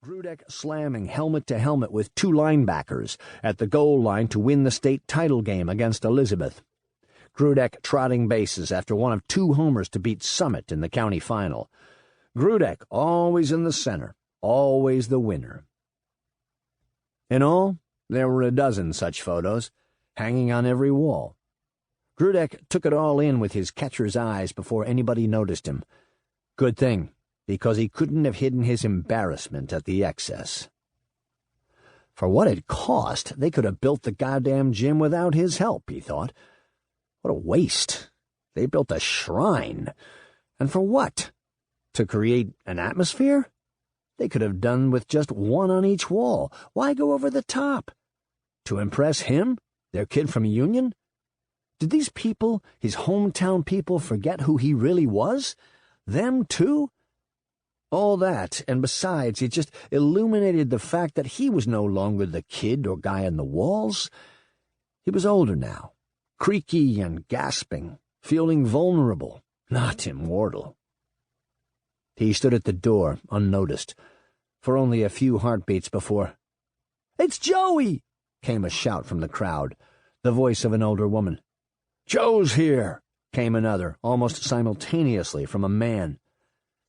Grudeck slamming helmet to helmet with two linebackers at the goal line to win the state title game against Elizabeth. Grudeck trotting bases after one of two homers to beat Summit in the county final. Grudeck always in the center, always the winner. In all, there were a dozen such photos, hanging on every wall. Grudeck took it all in with his catcher's eyes before anybody noticed him. Good thing, because he couldn't have hidden his embarrassment at the excess. For what it cost, they could have built the goddamn gym without his help, he thought. What a waste. They built a shrine. And for what? To create an atmosphere? They could have done with just one on each wall. Why go over the top? To impress him, their kid from Union? Did these people, his hometown people, forget who he really was? Them too? All that, and besides, it just illuminated the fact that he was no longer the kid or guy on the walls. He was older now, creaky and gasping, feeling vulnerable, not immortal. He stood at the door, unnoticed, for only a few heartbeats before, "It's Joey!" came a shout from the crowd, the voice of an older woman. "Joe's here!" came another, almost simultaneously from a man.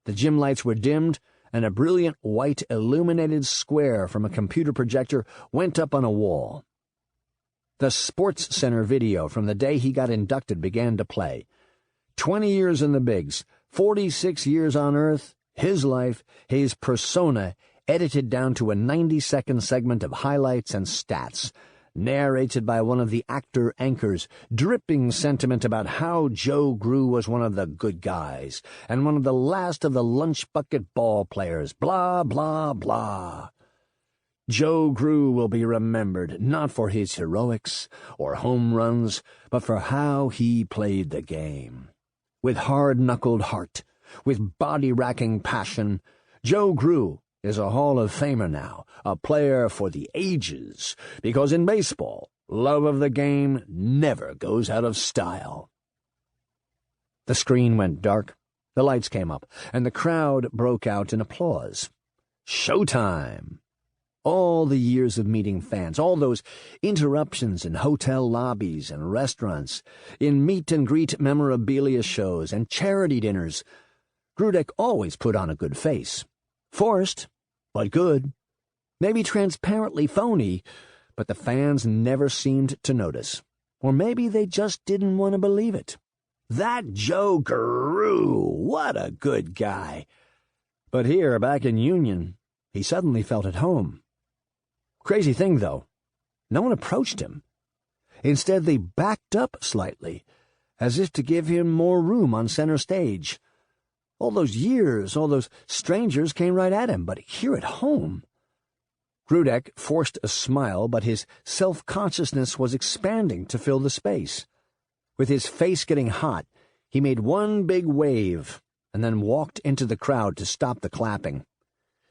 The gym lights were dimmed, and a brilliant white illuminated square from a computer projector went up on a wall. The Sports Center video from the day he got inducted began to play. 20 years in the bigs, 46 years on Earth, his life, his persona, edited down to a 90-second segment of highlights and stats, narrated by one of the actor anchors, dripping sentiment about how Joe Grew was one of the good guys, and one of the last of the lunch bucket ball players, blah, blah, blah. Joe Grew will be remembered not for his heroics or home runs, but for how he played the game. With hard-knuckled heart, with body-racking passion, Joe Grew is a Hall of Famer now, a player for the ages, because in baseball, love of the game never goes out of style. The screen went dark, the lights came up, and the crowd broke out in applause. Showtime! All the years of meeting fans, all those interruptions in hotel lobbies and restaurants, in meet-and-greet memorabilia shows and charity dinners. Grudeck always put on a good face. Forced, but good. Maybe transparently phony, but the fans never seemed to notice. Or maybe they just didn't want to believe it. That Joe Grew! What a good guy! But here, back in Union, he suddenly felt at home. Crazy thing, though. No one approached him. Instead, they backed up slightly, as if to give him more room on center stage. All those years, all those strangers came right at him, but here at home. Grudeck forced a smile, but his self-consciousness was expanding to fill the space. With his face getting hot, he made one big wave, and then walked into the crowd to stop the clapping.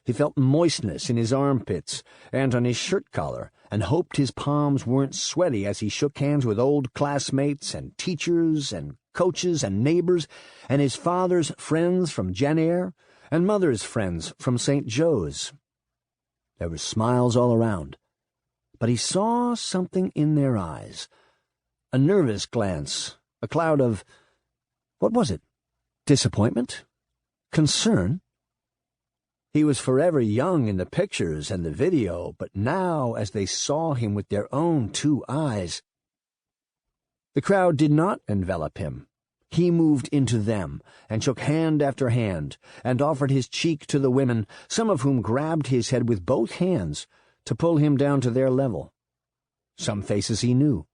He felt moistness in his armpits and on his shirt collar, and hoped his palms weren't sweaty as he shook hands with old classmates and teachers and coaches and neighbors, and his father's friends from Jenner, and mother's friends from St. Joe's. There were smiles all around, but he saw something in their eyes. A nervous glance, a cloud of, what was it? Disappointment? Concern? He was forever young in the pictures and the video, but now, as they saw him with their own two eyes, the crowd did not envelop him. He moved into them, and shook hand after hand, and offered his cheek to the women, some of whom grabbed his head with both hands to pull him down to their level. Some faces he knew,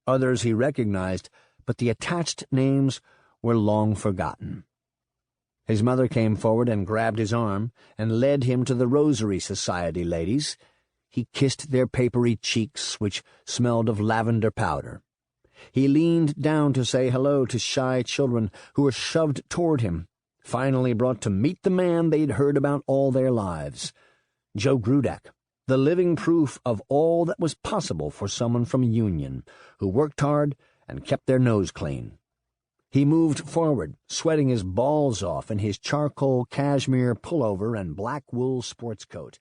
others he recognized, but the attached names were long forgotten. His mother came forward and grabbed his arm, and led him to the Rosary Society ladies. He kissed their papery cheeks, which smelled of lavender powder. He leaned down to say hello to shy children who were shoved toward him, finally brought to meet the man they'd heard about all their lives, Joe Grudeck, the living proof of all that was possible for someone from Union, who worked hard and kept their nose clean. He moved forward, sweating his balls off in his charcoal cashmere pullover and black wool sports coat.